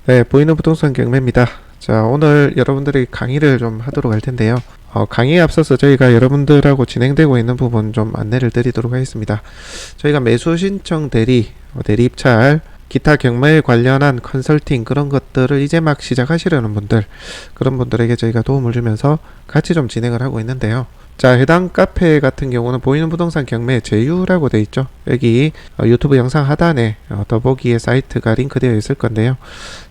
네, 보이는 부동산 경매입니다. 자, 오늘 여러분들이 강의를 좀 하도록 할 텐데요. 강의에 앞서서 저희가 여러분들하고 진행되고 있는 부분 좀 안내를 드리도록 하겠습니다. 저희가 매수 신청 대리, 대리 입찰, 기타 경매에 관련한 컨설팅 그런 것들을 이제 막 시작하시려는 분들, 그런 분들에게 저희가 도움을 주면서 같이 좀 진행을 하고 있는데요. 자, 해당 카페 같은 경우는 보이는 부동산 경매 제휴라고 되어 있죠. 여기 유튜브 영상 하단에 더보기에 사이트가 링크되어 있을 건데요.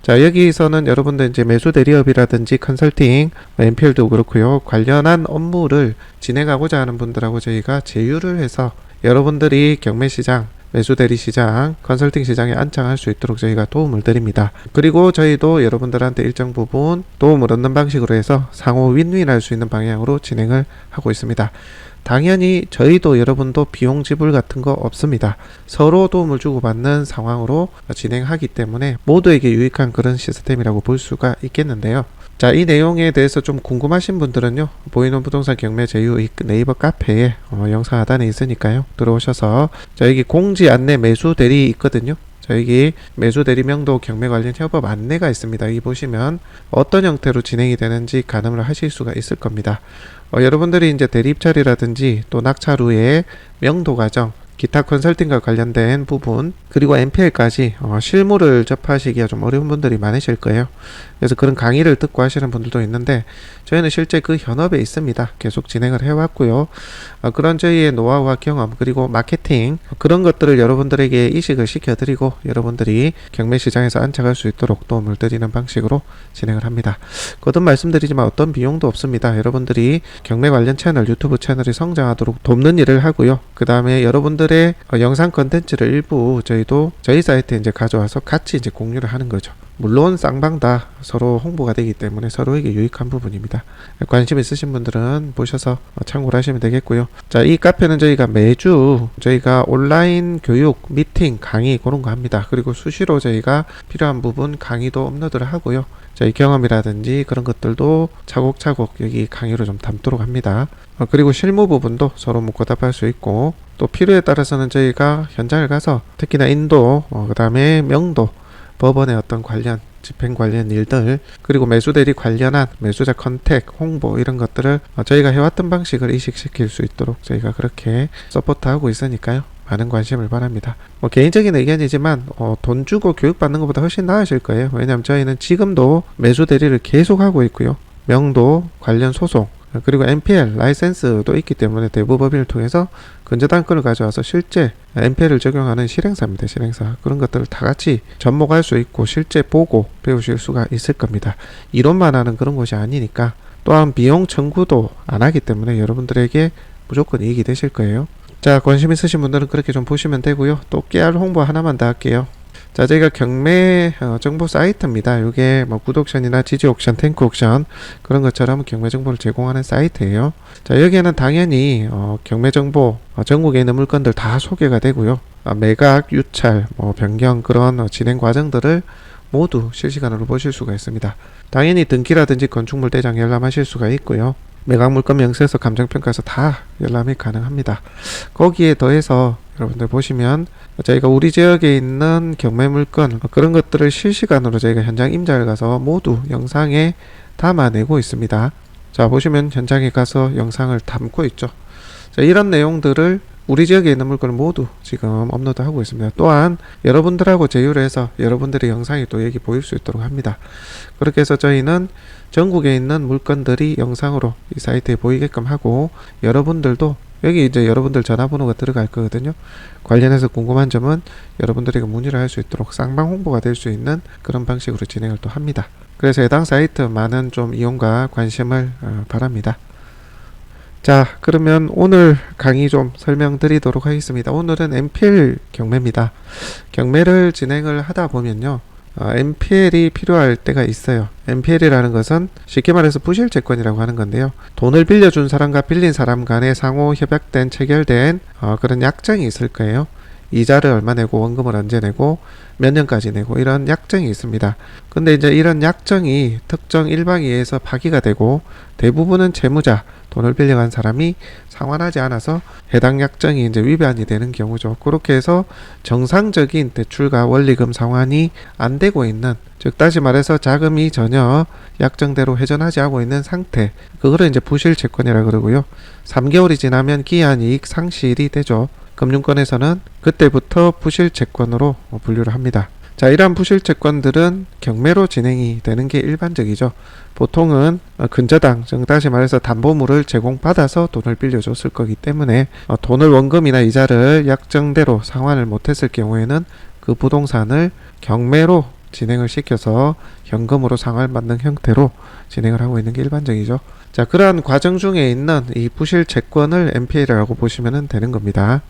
자, 여기서는 여러분들 이제 매수 대리업이라든지 컨설팅, MPL도 그렇고요. 관련한 업무를 진행하고자 하는 분들하고 저희가 제휴를 해서 여러분들이 경매 시장, 매수 대리 시장, 컨설팅 시장에 안착할 수 있도록 저희가 도움을 드립니다. 그리고 저희도 여러분들한테 일정 부분 도움을 얻는 방식으로 해서 상호 윈윈할 수 있는 방향으로 진행을 하고 있습니다. 당연히 저희도 여러분도 비용 지불 같은 거 없습니다. 서로 도움을 주고받는 상황으로 진행하기 때문에 모두에게 유익한 그런 시스템이라고 볼 수가 있겠는데요. 자, 이 내용에 대해서 좀 궁금하신 분들은요, 보이는 부동산 경매 제휴 네이버 카페에 영상 하단에 있으니까요, 들어오셔서 자, 여기 공지 안내 매수 대리 있거든요. 자, 여기 매수 대리 명도 경매 관련 협업 안내가 있습니다. 여기 보시면 어떤 형태로 진행이 되는지 가늠을 하실 수가 있을 겁니다. 여러분들이 이제 대리 입찰이라든지 또 낙찰 후에 명도 과정, 기타 컨설팅과 관련된 부분, 그리고 MPL까지 실무를 접하시기가 좀 어려운 분들이 많으실 거예요. 그래서 그런 강의를 듣고 하시는 분들도 있는데 저희는 실제 그 현업에 있습니다. 계속 진행을 해왔고요. 그런 저희의 노하우와 경험, 그리고 마케팅, 그런 것들을 여러분들에게 이식을 시켜드리고 여러분들이 경매 시장에서 안착할 수 있도록 도움을 드리는 방식으로 진행을 합니다. 거듭 말씀드리지만 어떤 비용도 없습니다. 여러분들이 경매 관련 채널, 유튜브 채널이 성장하도록 돕는 일을 하고요. 그 다음에 여러분들의 영상 컨텐츠를 일부 저희도 저희 사이트에 이제 가져와서 같이 이제 공유를 하는 거죠. 물론 쌍방 다 서로 홍보가 되기 때문에 서로에게 유익한 부분입니다. 관심 있으신 분들은 보셔서 참고를 하시면 되겠고요. 자, 이 카페는 저희가 매주 저희가 온라인 교육, 미팅, 강의 그런 거 합니다. 그리고 수시로 저희가 필요한 부분 강의도 업로드를 하고요. 저희 경험이라든지 그런 것들도 차곡차곡 여기 강의로 좀 담도록 합니다. 그리고 실무 부분도 서로 묻고 답할 수 있고, 또 필요에 따라서는 저희가 현장을 가서 특히나 인도, 그 다음에 명도, 법원의 어떤 관련, 집행 관련 일들, 그리고 매수 대리 관련한 매수자 컨택, 홍보 이런 것들을 저희가 해왔던 방식을 이식시킬 수 있도록 저희가 그렇게 서포트하고 있으니까요. 많은 관심을 바랍니다. 개인적인 의견이지만 돈 주고 교육받는 것보다 훨씬 나으실 거예요. 왜냐하면 저희는 지금도 매수 대리를 계속하고 있고요. 명도 관련 소송, 그리고 MPL 라이센스도 있기 때문에 대부법인을 통해서 근저당권을 가져와서 실제 MPL을 적용하는 실행사입니다. 실행사. 그런 것들을 다 같이 접목할 수 있고 실제 보고 배우실 수가 있을 겁니다. 이론만 하는 그런 것이 아니니까, 또한 비용 청구도 안 하기 때문에 여러분들에게 무조건 이익이 되실 거예요. 자, 관심 있으신 분들은 그렇게 좀 보시면 되고요. 또 깨알 홍보 하나만 더 할게요. 자, 저희가 경매 정보 사이트입니다. 이게 뭐 구독션이나 지지 옥션, 탱크 옥션 그런 것처럼 경매 정보를 제공하는 사이트예요. 자, 여기에는 당연히 경매 정보, 전국에 있는 물건들 다 소개가 되고요. 매각, 유찰, 변경 그런 진행 과정들을 모두 실시간으로 보실 수가 있습니다. 당연히 등기라든지 건축물 대장 열람하실 수가 있고요. 매각 물건 명세서 감정평가서 다 열람이 가능합니다. 거기에 더해서 여러분들 보시면 저희가 우리 지역에 있는 경매 물건 그런 것들을 실시간으로 저희가 현장 임자를 가서 모두 영상에 담아내고 있습니다. 자, 보시면 현장에 가서 영상을 담고 있죠. 자, 이런 내용들을 우리 지역에 있는 물건을 모두 지금 업로드하고 있습니다. 또한 여러분들하고 제휴를 해서 여러분들의 영상이 또 여기 보일 수 있도록 합니다. 그렇게 해서 저희는 전국에 있는 물건들이 영상으로 이 사이트에 보이게끔 하고, 여러분들도 여기 이제 여러분들 전화번호가 들어갈 거거든요. 관련해서 궁금한 점은 여러분들에게 문의를 할 수 있도록 쌍방 홍보가 될 수 있는 그런 방식으로 진행을 또 합니다. 그래서 해당 사이트 많은 좀 이용과 관심을 바랍니다. 자, 그러면 오늘 강의 좀 설명드리도록 하겠습니다. 오늘은 MPL 경매입니다. 경매를 진행을 하다 보면요, MPL이 필요할 때가 있어요. MPL이라는 것은 쉽게 말해서 부실채권이라고 하는 건데요. 돈을 빌려준 사람과 빌린 사람 간에 상호 협약된, 체결된 그런 약정이 있을 거예요. 이자를 얼마 내고 원금을 언제 내고 몇 년까지 내고 이런 약정이 있습니다. 근데 이제 이런 약정이 특정 일방에 의해서 파기가 되고 대부분은 채무자 돈을 빌려간 사람이 상환하지 않아서 해당 약정이 이제 위반이 되는 경우죠. 그렇게 해서 정상적인 대출과 원리금 상환이 안 되고 있는, 즉 다시 말해서 자금이 전혀 약정대로 회전하지 않고 있는 상태, 그거를 이제 부실채권이라 그러고요. 3개월이 지나면 기한이익 상실이 되죠. 금융권에서는 그때부터 부실채권으로 분류를 합니다. 자, 이러한 부실채권들은 경매로 진행이 되는 게 일반적이죠. 보통은 근저당, 즉 다시 말해서 담보물을 제공받아서 돈을 빌려줬을 거기 때문에 돈을 원금이나 이자를 약정대로 상환을 못했을 경우에는 그 부동산을 경매로 진행을 시켜서 현금으로 상환받는 형태로 진행을 하고 있는 게 일반적이죠. 자, 그러한 과정 중에 있는 이 부실채권을 NPL이라고 보시면 되는 겁니다.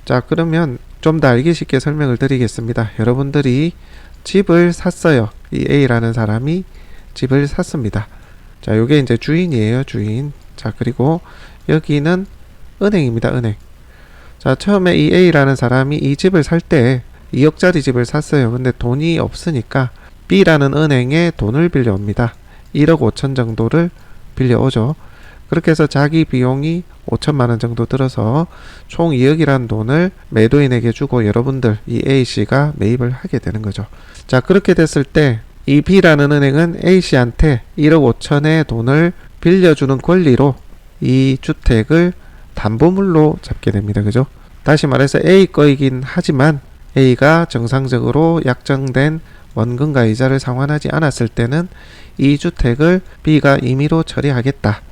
자, 그러면 좀 더 알기 쉽게 설명을 드리겠습니다. 여러분들이 집을 샀어요. 이 A라는 사람이 집을 샀습니다. 자, 요게 이제 주인이에요, 주인. 자, 그리고 여기는 은행입니다, 은행. 자, 처음에 이 A라는 사람이 이 집을 살 때 2억짜리 집을 샀어요. 근데 돈이 없으니까 B라는 은행에 돈을 빌려옵니다. 1억 5천 정도를 빌려오죠. 그렇게 해서 자기 비용이 5천만원 정도 들어서 총 2억이라는 돈을 매도인에게 주고 여러분들 이 A씨가 매입을 하게 되는 거죠. 자, 그렇게 됐을 때 이 B라는 은행은 A씨한테 1억 5천의 돈을 빌려주는 권리로 이 주택을 담보물로 잡게 됩니다. 그죠? 다시 말해서 A 거이긴 하지만 A가 정상적으로 약정된 원금과 이자를 상환하지 않았을 때는 이 주택을 B가 임의로 처리하겠다.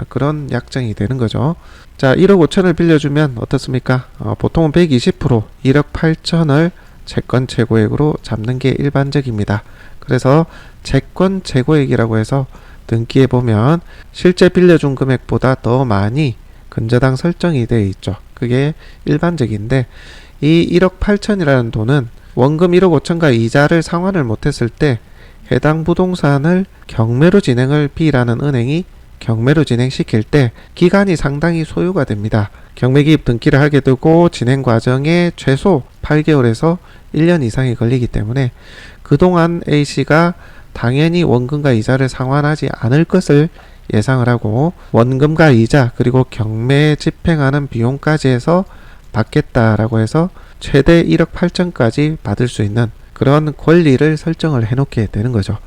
그런 약정이 되는 거죠. 자, 1억 5천을 빌려주면 어떻습니까? 보통은 120% 1억 8천을 채권 최고액으로 잡는 게 일반적입니다. 그래서 채권 최고액이라고 해서 등기에 보면 실제 빌려준 금액보다 더 많이 근저당 설정이 되어 있죠. 그게 일반적인데 이 1억 8천이라는 돈은 원금 1억 5천과 이자를 상환을 못했을 때 해당 부동산을 경매로 진행을 B라는 은행이 경매로 진행시킬 때 기간이 상당히 소요가 됩니다. 경매기입 등기를 하게 되고 진행 과정에 최소 8개월에서 1년 이상이 걸리기 때문에 그동안 A씨가 당연히 원금과 이자를 상환하지 않을 것을 예상을 하고 원금과 이자 그리고 경매 집행하는 비용까지 해서 받겠다라고 해서 최대 1억 8천까지 받을 수 있는 그런 권리를 설정을 해놓게 되는 거죠.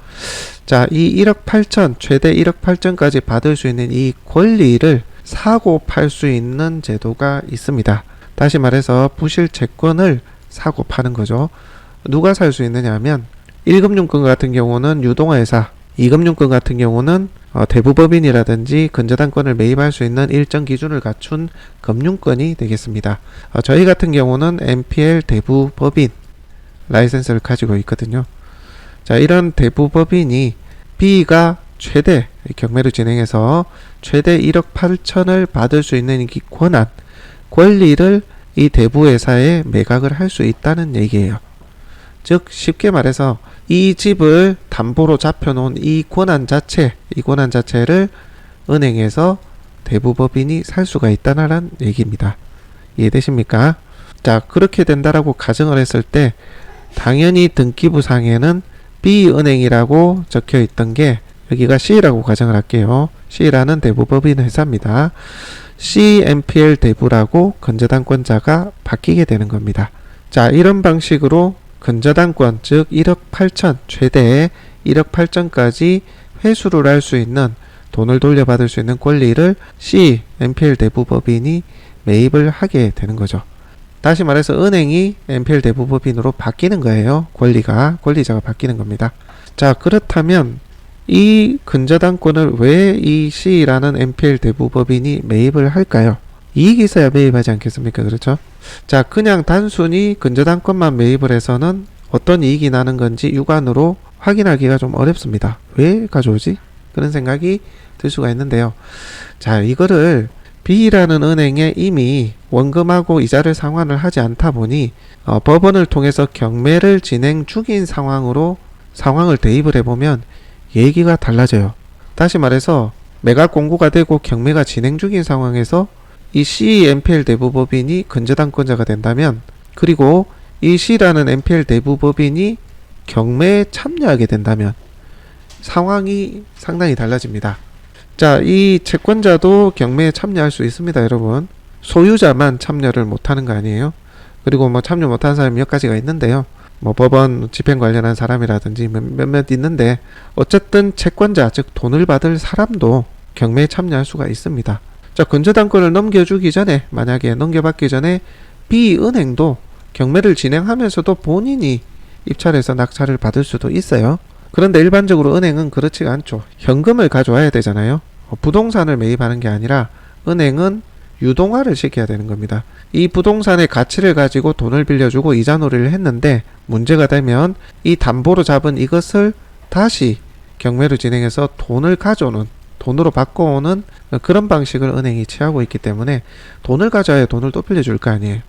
자, 이 1억 8천, 최대 1억 8천까지 받을 수 있는 이 권리를 사고 팔 수 있는 제도가 있습니다. 다시 말해서 부실채권을 사고 파는 거죠. 누가 살 수 있느냐 하면 1금융권 같은 경우는 유동화회사, 2금융권 같은 경우는 대부법인이라든지 근저당권을 매입할 수 있는 일정 기준을 갖춘 금융권이 되겠습니다. 저희 같은 경우는 NPL 대부법인 라이센스를 가지고 있거든요. 자, 이런 대부법인이 B가 최대 경매를 진행해서 최대 1억 8천을 받을 수 있는 이 권리를 이 대부회사에 매각을 할 수 있다는 얘기예요. 즉 쉽게 말해서 이 집을 담보로 잡혀놓은 이 권한 자체를 은행에서 대부법인이 살 수가 있다는 얘기입니다. 이해되십니까? 자, 그렇게 된다라고 가정을 했을 때 당연히 등기부상에는 B은행이라고 적혀 있던 게 여기가 C라고 가정을 할게요. C라는 대부법인 회사입니다. CNPL 대부라고 근저당권자가 바뀌게 되는 겁니다. 자, 이런 방식으로 근저당권 즉 1억 8천 최대 1억 8천까지 회수를 할 수 있는 돈을 돌려받을 수 있는 권리를 CNPL 대부법인이 매입을 하게 되는 거죠. 다시 말해서 은행이 NPL 대부법인으로 바뀌는 거예요. 권리자가 바뀌는 겁니다. 자, 그렇다면 이 근저당권을 왜 이 C라는 NPL 대부법인이 매입을 할까요? 이익이 있어야 매입하지 않겠습니까? 그렇죠? 자, 그냥 단순히 근저당권만 매입을 해서는 어떤 이익이 나는 건지 육안으로 확인하기가 좀 어렵습니다. 왜 가져오지? 그런 생각이 들 수가 있는데요. 자, 이거를 B라는 은행에 이미 원금하고 이자를 상환을 하지 않다 보니 법원을 통해서 경매를 진행 중인 상황을 대입을 해보면 얘기가 달라져요. 다시 말해서 매각 공고가 되고 경매가 진행 중인 상황에서 이 CNPL 대부법인이 근저당권자가 된다면 그리고 이 C라는 NPL 대부법인이 경매에 참여하게 된다면 상황이 상당히 달라집니다. 자, 이 채권자도 경매에 참여할 수 있습니다, 여러분. 소유자만 참여를 못하는 거 아니에요? 그리고 뭐 참여 못하는 사람이 몇 가지가 있는데요. 뭐 법원 집행 관련한 사람이라든지 몇몇 있는데, 어쨌든 채권자, 즉 돈을 받을 사람도 경매에 참여할 수가 있습니다. 자, 근저당권을 넘겨주기 전에, 만약에 넘겨받기 전에 B은행도 경매를 진행하면서도 본인이 입찰해서 낙찰을 받을 수도 있어요. 그런데 일반적으로 은행은 그렇지가 않죠. 현금을 가져와야 되잖아요. 부동산을 매입하는 게 아니라 은행은 유동화를 시켜야 되는 겁니다. 이 부동산의 가치를 가지고 돈을 빌려주고 이자놀이를 했는데, 문제가 되면 이 담보로 잡은 이것을 다시 경매로 진행해서 돈을 가져오는, 돈으로 바꿔오는 그런 방식을 은행이 취하고 있기 때문에 돈을 가져야 돈을 또 빌려줄 거 아니에요.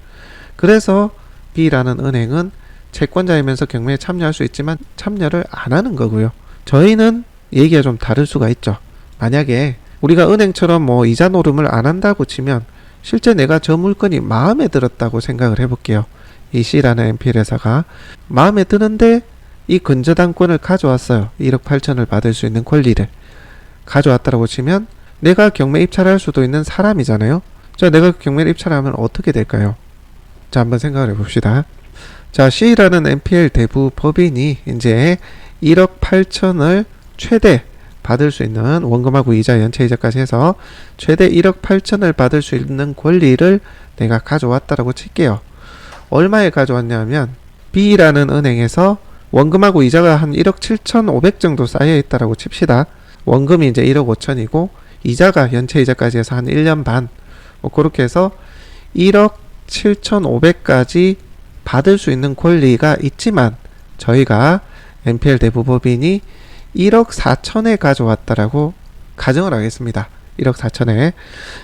그래서 B라는 은행은 채권자이면서 경매에 참여할 수 있지만 참여를 안 하는 거고요. 저희는 얘기가 좀 다를 수가 있죠. 만약에 우리가 은행처럼 뭐 이자 노름을 안 한다고 치면, 실제 내가 저 물건이 마음에 들었다고 생각을 해볼게요. 이 C라는 NPL 회사가 마음에 드는데 이 근저당권을 가져왔어요. 1억 8천을 받을 수 있는 권리를 가져왔다고 치면 내가 경매 입찰할 수도 있는 사람이잖아요. 자, 내가 경매를 입찰하면 어떻게 될까요? 자, 한번 생각을 해봅시다. 자, C라는 NPL 대부 법인이 이제 1억 8천을 최대 받을 수 있는, 원금하고 이자, 연체이자까지 해서 최대 1억 8천을 받을 수 있는 권리를 내가 가져왔다라고 칠게요. 얼마에 가져왔냐면 B라는 은행에서 원금하고 이자가 한 1억 7,500 정도 쌓여 있다라고 칩시다. 원금이 이제 1억 5천이고 이자가, 연체이자까지 해서 한 1년 반, 뭐 그렇게 해서 1억 7,500까지 받을 수 있는 권리가 있지만, 저희가 NPL 대부법인이 1억 4천에 가져왔다라고 가정을 하겠습니다. 1억 4천에.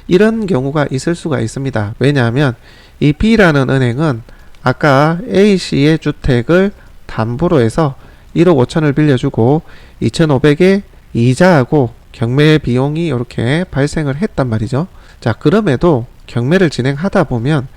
이런 경우가 있을 수가 있습니다. 왜냐하면 이 B라는 은행은 아까 A씨의 주택을 담보로 해서 1억 5천을 빌려주고 2,500에 이자하고 경매 비용이 이렇게 발생을 했단 말이죠. 자, 그럼에도 경매를 진행하다 보면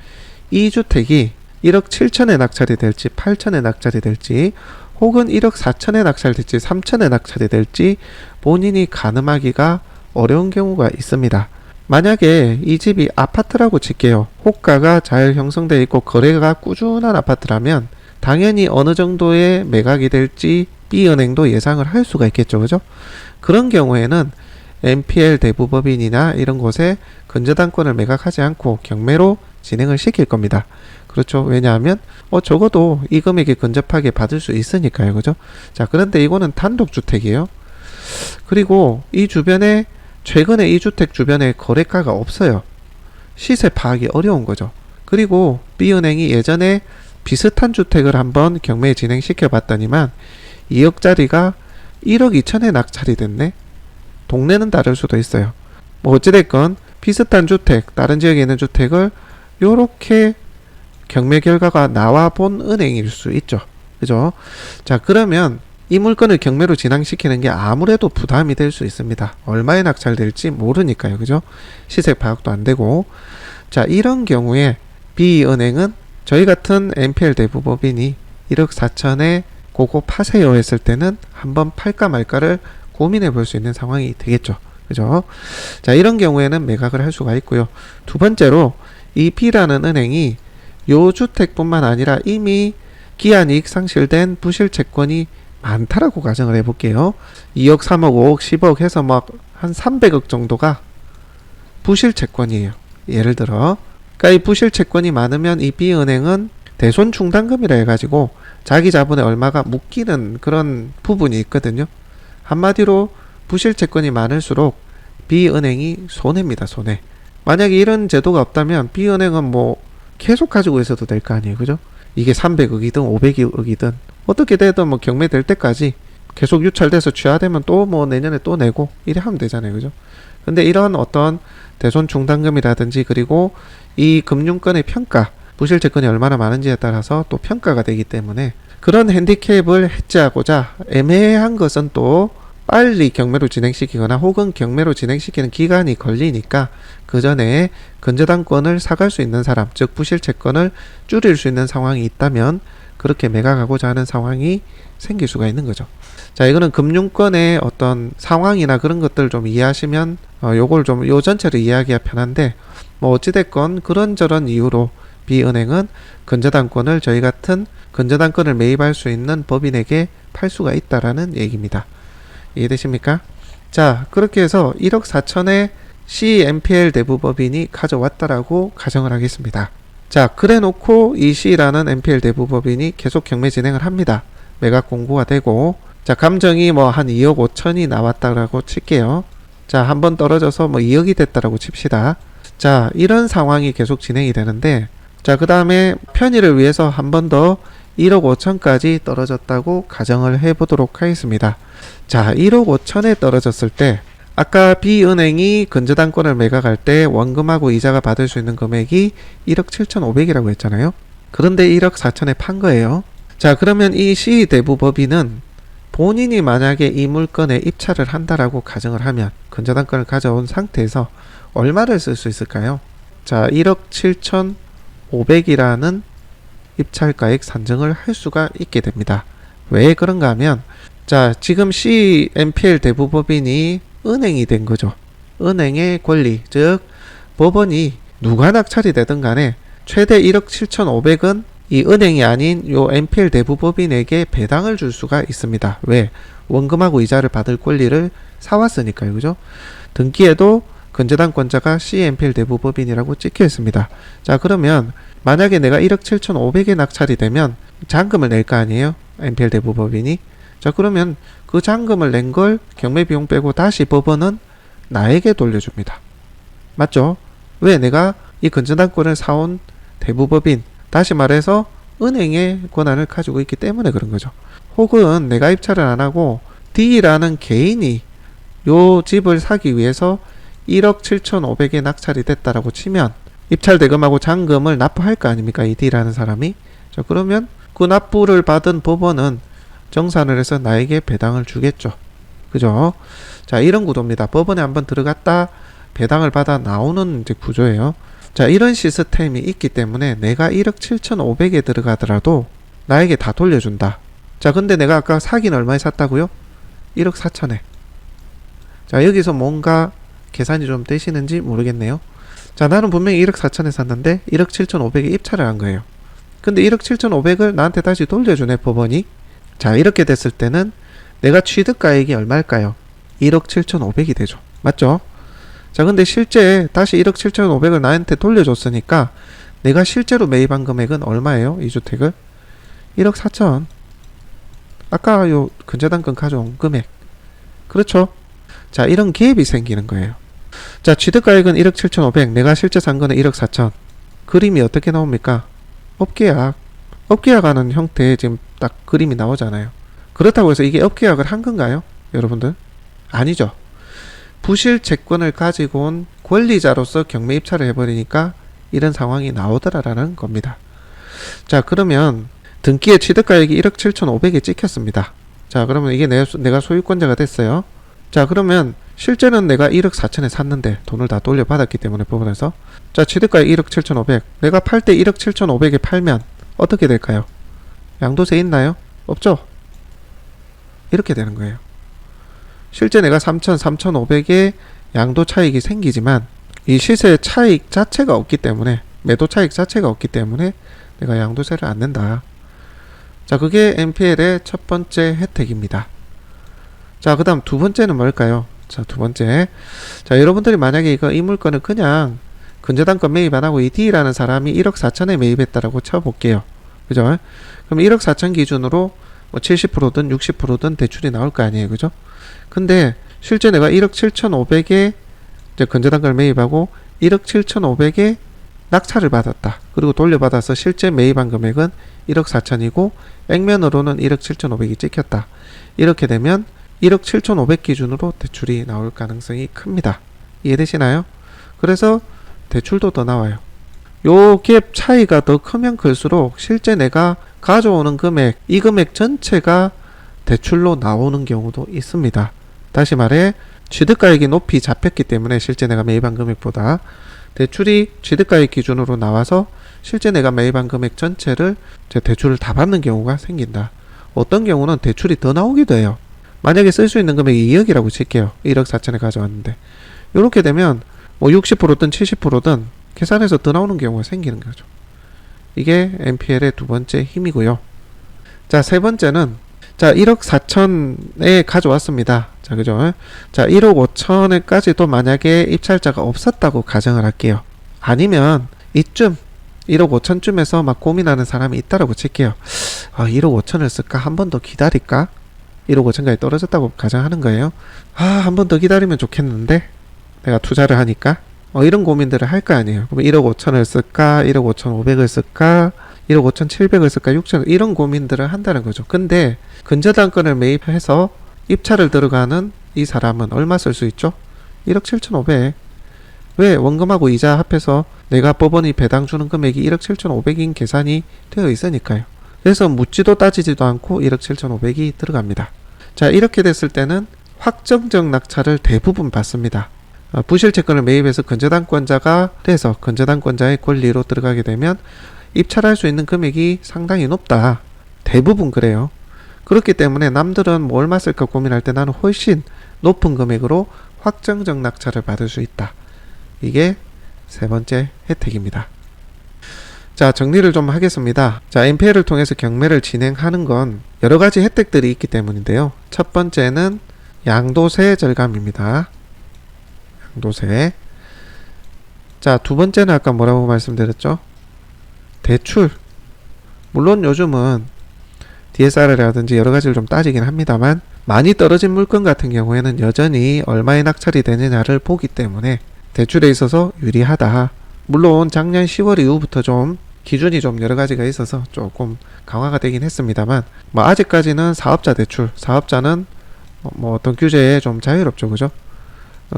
이 주택이 1억 7천에 낙찰이 될지 8천에 낙찰이 될지, 혹은 1억 4천에 낙찰될지 3천에 낙찰이 될지 본인이 가늠하기가 어려운 경우가 있습니다. 만약에 이 집이 아파트라고 칠게요. 호가가 잘 형성되어 있고 거래가 꾸준한 아파트라면 당연히 어느 정도의 매각이 될지 B은행도 예상을 할 수가 있겠죠. 그죠? 그런 경우에는 NPL 대부법인이나 이런 곳에 근저당권을 매각하지 않고 경매로 진행을 시킬 겁니다. 그렇죠. 왜냐하면 적어도 이 금액에 근접하게 받을 수 있으니까요. 그죠? 자, 그런데 이거는 단독주택이에요. 그리고 이 주변에, 최근에 이 주택 주변에 거래가가 없어요. 시세 파악이 어려운 거죠. 그리고 B은행이 예전에 비슷한 주택을 한번 경매에 진행시켜 봤더니만 2억짜리가 1억 2천에 낙찰이 됐네. 동네는 다를 수도 있어요. 뭐 어찌됐건 비슷한 주택, 다른 지역에 있는 주택을 요렇게 경매 결과가 나와 본 은행일 수 있죠. 그죠? 자, 그러면 이 물건을 경매로 진행시키는 게 아무래도 부담이 될 수 있습니다. 얼마에 낙찰될지 모르니까요. 그죠? 시세 파악도 안 되고. 자, 이런 경우에 B은행은 저희 같은 NPL 대부법인이 1억 4천에 그거 파세요 했을 때는 한번 팔까 말까를 고민해 볼 수 있는 상황이 되겠죠. 그죠? 자, 이런 경우에는 매각을 할 수가 있고요. 두 번째로 이 B라는 은행이 요 주택뿐만 아니라 이미 기한 이익 상실된 부실 채권이 많다라고 가정을 해볼게요. 2억, 3억, 5억, 10억 해서 막 한 300억 정도가 부실 채권이에요. 예를 들어. 그러니까 이 부실 채권이 많으면 이 B은행은 대손 충당금이라 해가지고 자기 자본에 얼마가 묶이는 그런 부분이 있거든요. 한마디로 부실 채권이 많을수록 B은행이 손해입니다. 손해. 만약에 이런 제도가 없다면 B은행은 뭐 계속 가지고 있어도 될 거 아니에요. 그죠? 이게 300억이든 500억이든 어떻게 되든 뭐 경매될 때까지 계속 유찰돼서 취하되면 또 뭐 내년에 또 내고 이래 하면 되잖아요. 그죠? 근데 이런 어떤 대손 충당금이라든지, 그리고 이 금융권의 평가, 부실 채권이 얼마나 많은지에 따라서 또 평가가 되기 때문에 그런 핸디캡을 해지하고자 애매한 것은 또 빨리 경매로 진행시키거나 혹은 경매로 진행시키는 기간이 걸리니까 그 전에 근저당권을 사갈 수 있는 사람, 즉 부실 채권을 줄일 수 있는 상황이 있다면 그렇게 매각하고자 하는 상황이 생길 수가 있는 거죠. 자, 이거는 금융권의 어떤 상황이나 그런 것들을 좀 이해하시면 요걸 좀 요 전체를 이해하기가 편한데, 뭐 어찌됐건 그런저런 이유로 B은행은 근저당권을 저희 같은 근저당권을 매입할 수 있는 법인에게 팔 수가 있다라는 얘기입니다. 이해되십니까? 자, 그렇게 해서 1억 4천에 CMPL 대부법인이 가져왔다라고 가정을 하겠습니다. 자, 그래 놓고 이 C라는 MPL 대부법인이 계속 경매 진행을 합니다. 매각 공고가 되고, 자, 감정이 뭐 한 2억 5천이 나왔다라고 칠게요. 자, 한번 떨어져서 뭐 2억이 됐다라고 칩시다. 자, 이런 상황이 계속 진행이 되는데, 자, 그 다음에 편의를 위해서 한 번 더 1억 5천까지 떨어졌다고 가정을 해보도록 하겠습니다. 자, 1억 5천에 떨어졌을 때 아까 B은행이 근저당권을 매각할 때 원금하고 이자가 받을 수 있는 금액이 1억 7,500이라고 했잖아요. 그런데 1억 4천에 판 거예요. 자, 그러면 이 C 대부법인은 본인이 만약에 이 물건에 입찰을 한다라고 가정을 하면 근저당권을 가져온 상태에서 얼마를 쓸 수 있을까요? 자, 1억 7,500이라는 입찰가액 산정을 할 수가 있게 됩니다. 왜 그런가 하면, 자, 지금 CMPL 대부법인이 은행이 된 거죠. 은행의 권리, 즉 법원이 누가 낙찰이 되든 간에 최대 1억 7,500은 이 은행이 아닌 요 MPL 대부법인에게 배당을 줄 수가 있습니다. 왜? 원금하고 이자를 받을 권리를 사왔으니까요. 그죠? 등기에도 근저당권자가 CMPL 대부법인이라고 찍혀 있습니다. 자, 그러면 만약에 내가 1억 7,500에 낙찰이 되면 잔금을 낼 거 아니에요? MPL 대부법인이. 자, 그러면 그 잔금을 낸 걸 경매비용 빼고 다시 법원은 나에게 돌려줍니다. 맞죠? 왜? 내가 이 근저당권을 사온 대부법인, 다시 말해서 은행의 권한을 가지고 있기 때문에 그런 거죠. 혹은 내가 입찰을 안 하고 D라는 개인이 요 집을 사기 위해서 1억 7,500에 낙찰이 됐다라고 치면 입찰 대금하고 잔금을 납부할 거 아닙니까? 이 D라는 사람이. 자, 그러면 그 납부를 받은 법원은 정산을 해서 나에게 배당을 주겠죠. 그죠? 자, 이런 구도입니다. 법원에 한번 들어갔다 배당을 받아 나오는 이제 구조예요. 자, 이런 시스템이 있기 때문에 내가 1억 7,500에 들어가더라도 나에게 다 돌려준다. 자, 근데 내가 아까 사기는 얼마에 샀다고요? 1억 4천에. 자, 여기서 뭔가 계산이 좀 되시는지 모르겠네요. 자, 나는 분명히 1억 4천에 샀는데 1억 7,500에 입찰을 한 거예요. 근데 1억 7,500을 나한테 다시 돌려주네, 법원이. 자, 이렇게 됐을 때는 내가 취득가액이 얼마일까요? 1억 7,500이 되죠. 맞죠? 자, 근데 실제 다시 1억 7,500을 나한테 돌려줬으니까 내가 실제로 매입한 금액은 얼마예요? 이 주택을? 1억 4천. 아까 요 근저당권 가져온 금액. 그렇죠? 자, 이런 갭이 생기는 거예요. 자, 취득가액은 1억 7,500, 내가 실제 산 거는 1억 4천. 그림이 어떻게 나옵니까? 업계약. 업계약하는 형태의 지금 딱 그림이 나오잖아요. 그렇다고 해서 이게 업계약을 한 건가요? 여러분들? 아니죠. 부실 채권을 가지고 온 권리자로서 경매 입찰을 해버리니까 이런 상황이 나오더라라는 겁니다. 자, 그러면 등기의 취득가액이 1억 7,500에 찍혔습니다. 자, 그러면 이게 내가 소유권자가 됐어요. 자, 그러면 실제는 내가 1억 4천에 샀는데 돈을 다 돌려받았기 때문에 법원에서, 자, 취득가액 1억 7,500, 내가 팔 때 1억 7,500에 팔면 어떻게 될까요? 양도세 있나요? 없죠? 이렇게 되는 거예요. 실제 내가 3천, 3,500에 양도 차익이 생기지만 이 시세 차익 자체가 없기 때문에, 매도 차익 자체가 없기 때문에 내가 양도세를 안 낸다. 자, 그게 MPL의 첫 번째 혜택입니다. 자, 그 다음 두 번째는 뭘까요? 자, 두 번째. 자, 여러분들이 만약에 이 물건을 그냥 근저당권 매입 안 하고 이 D라는 사람이 1억 4천에 매입했다라고 쳐볼게요. 그죠? 그럼 1억 4천 기준으로 뭐 70%든 60%든 대출이 나올 거 아니에요. 그죠? 근데 실제 내가 1억 7,500에 이제 근저당권을 매입하고 1억 7,500에 낙찰을 받았다. 그리고 돌려받아서 실제 매입한 금액은 1억 4천이고 액면으로는 1억 7,500이 찍혔다. 이렇게 되면 1억 7,500 기준으로 대출이 나올 가능성이 큽니다. 이해되시나요? 그래서 대출도 더 나와요. 요 갭 차이가 더 크면 클수록 실제 내가 가져오는 금액, 이 금액 전체가 대출로 나오는 경우도 있습니다. 다시 말해 취득가액이 높이 잡혔기 때문에 실제 내가 매입한 금액보다 대출이 취득가액 기준으로 나와서 실제 내가 매입한 금액 전체를 제 대출을 다 받는 경우가 생긴다. 어떤 경우는 대출이 더 나오기도 해요. 만약에 쓸 수 있는 금액이 2억이라고 칠게요. 1억 4천에 가져왔는데 이렇게 되면 뭐 60%든 70%든 계산해서 더 나오는 경우가 생기는 거죠. 이게 NPL의 두 번째 힘이고요. 자, 세 번째는 자 1억 4천에 가져왔습니다. 자, 그죠? 자, 1억 5천에까지도 만약에 입찰자가 없었다고 가정을 할게요. 아니면 이쯤 1억 5천쯤에서 막 고민하는 사람이 있다라고 칠게요. 1억 5천을 쓸까? 한 번 더 기다릴까? 1억 5천까지 떨어졌다고 가정하는 거예요. 한 번 더 기다리면 좋겠는데 내가 투자를 하니까 이런 고민들을 할 거 아니에요. 그럼 1억 5천을 쓸까? 1억 5천 5백을 쓸까? 1억 5천 7백을 쓸까? 6천 이런 고민들을 한다는 거죠. 근데 근저당권을 매입해서 입찰을 들어가는 이 사람은 얼마 쓸 수 있죠? 1억 7천 5백. 왜? 원금하고 이자 합해서 내가 법원이 배당 주는 금액이 1억 7천 5백인 계산이 되어 있으니까요. 그래서 묻지도 따지지도 않고 1억 7천 5백이 들어갑니다. 자, 이렇게 됐을 때는 확정적 낙찰을 대부분 받습니다. 부실채권을 매입해서 근저당권자가 돼서 근저당권자의 권리로 들어가게 되면 입찰할 수 있는 금액이 상당히 높다. 대부분 그래요. 그렇기 때문에 남들은 뭐 얼마 쓸까 고민할 때 나는 훨씬 높은 금액으로 확정적 낙찰을 받을 수 있다. 이게 세 번째 혜택입니다. 자, 정리를 좀 하겠습니다. 자, NPL을 통해서 경매를 진행하는 건 여러 가지 혜택들이 있기 때문인데요. 첫 번째는 양도세 절감입니다. 양도세. 자, 두 번째는 아까 뭐라고 말씀드렸죠? 대출. 물론 요즘은 DSR이라든지 여러 가지를 좀 따지긴 합니다만 많이 떨어진 물건 같은 경우에는 여전히 얼마에 낙찰이 되느냐를 보기 때문에 대출에 있어서 유리하다. 물론 작년 10월 이후부터 좀 기준이 좀 여러 가지가 있어서 조금 강화가 되긴 했습니다만 뭐 아직까지는 사업자 대출, 사업자는 뭐 어떤 규제에 좀 자유롭죠, 그죠?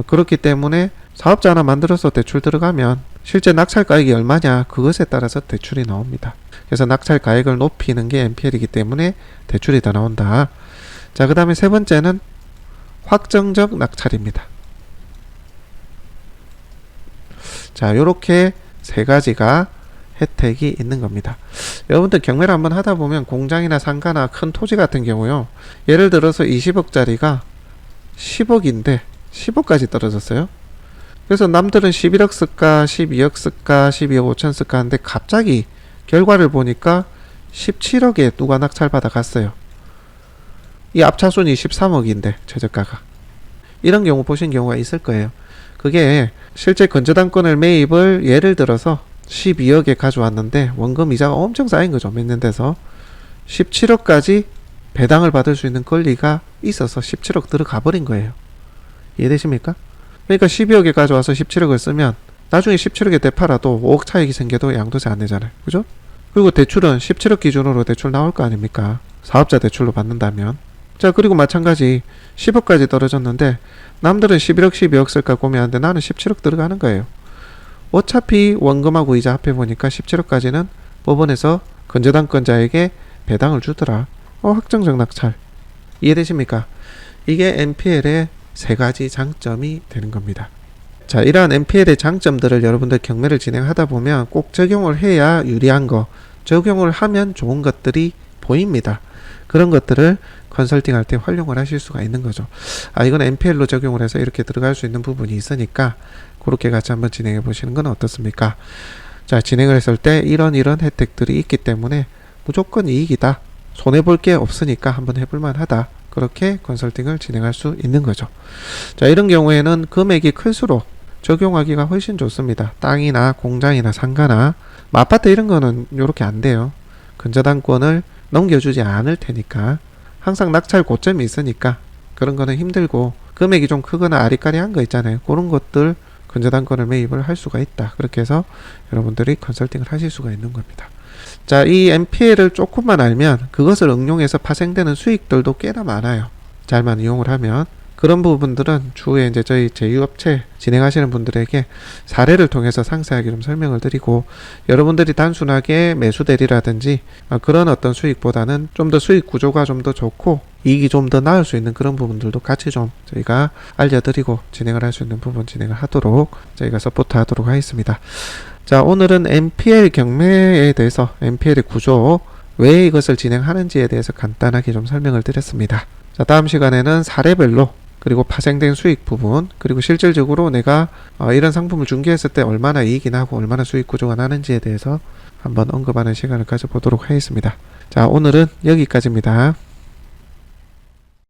그렇기 때문에 사업자 하나 만들어서 대출 들어가면 실제 낙찰 가액이 얼마냐 그것에 따라서 대출이 나옵니다. 그래서 낙찰 가액을 높이는 게 NPL이기 때문에 대출이 더 나온다. 자, 그 다음에 세 번째는 확정적 낙찰입니다. 자, 요렇게 세 가지가 혜택이 있는 겁니다. 여러분들 경매를 한번 하다 보면 공장이나 상가나 큰 토지 같은 경우요. 예를 들어서 20억짜리가 10억인데 10억까지 떨어졌어요. 그래서 남들은 11억 쓸까 12억 쓸까 12억 5천 쓸까 하는데 갑자기 결과를 보니까 17억에 누가 낙찰받아 갔어요. 이 앞차순이 13억인데 최저가가. 이런 경우 보신 경우가 있을 거예요. 그게 실제 근저당권을 매입을 예를 들어서 12억에 가져왔는데 원금 이자가 엄청 쌓인 거죠. 몇 년 돼서 17억까지 배당을 받을 수 있는 권리가 있어서 17억 들어가 버린 거예요. 이해되십니까? 그러니까 12억에 가져와서 17억을 쓰면 나중에 17억에 되팔아도 5억 차익이 생겨도 양도세 안 내잖아요. 그죠? 그리고 대출은 17억 기준으로 대출 나올 거 아닙니까? 사업자 대출로 받는다면. 자, 그리고 마찬가지 10억까지 떨어졌는데 남들은 11억 12억 쓸까 고민하는데 나는 17억 들어가는 거예요. 어차피 원금하고 이자 합해보니까 17억까지는 법원에서 근저당권자에게 배당을 주더라. 확정적 낙찰. 이해되십니까? 이게 NPL의 세 가지 장점이 되는 겁니다. 자, 이러한 NPL의 장점들을 여러분들 경매를 진행하다 보면 꼭 적용을 해야 유리한 거, 적용을 하면 좋은 것들이 보입니다. 그런 것들을 컨설팅 할 때 활용을 하실 수가 있는 거죠. 이건 NPL로 적용을 해서 이렇게 들어갈 수 있는 부분이 있으니까 그렇게 같이 한번 진행해 보시는 건 어떻습니까? 자, 진행을 했을 때 이런 혜택들이 있기 때문에 무조건 이익이다. 손해볼 게 없으니까 한번 해볼만 하다. 그렇게 컨설팅을 진행할 수 있는 거죠. 자, 이런 경우에는 금액이 클수록 적용하기가 훨씬 좋습니다. 땅이나 공장이나 상가나 아파트 이런 거는 이렇게 안 돼요. 근저당권을 넘겨주지 않을 테니까 항상 낙찰 고점이 있으니까 그런 거는 힘들고 금액이 좀 크거나 아리까리한 거 있잖아요. 그런 것들 근저당권을 매입을 할 수가 있다. 그렇게 해서 여러분들이 컨설팅을 하실 수가 있는 겁니다. 자, 이 NPL을 조금만 알면 그것을 응용해서 파생되는 수익들도 꽤나 많아요. 잘만 이용을 하면. 그런 부분들은 추후에 이제 저희 제휴업체 진행하시는 분들에게 사례를 통해서 상세하게 좀 설명을 드리고, 여러분들이 단순하게 매수 대리라든지 그런 어떤 수익보다는 좀 더 수익 구조가 좀 더 좋고 이익이 좀 더 나을 수 있는 그런 부분들도 같이 좀 저희가 알려드리고 진행을 할 수 있는 부분 진행을 하도록 저희가 서포트 하도록 하겠습니다. 자, 오늘은 NPL 경매에 대해서 NPL의 구조, 왜 이것을 진행하는지에 대해서 간단하게 좀 설명을 드렸습니다. 자, 다음 시간에는 사례별로, 그리고 파생된 수익 부분, 그리고 실질적으로 내가 이런 상품을 중개했을 때 얼마나 이익이 나고 얼마나 수익 구조가 나는지에 대해서 한번 언급하는 시간을 가져보도록 하겠습니다. 자, 오늘은 여기까지입니다.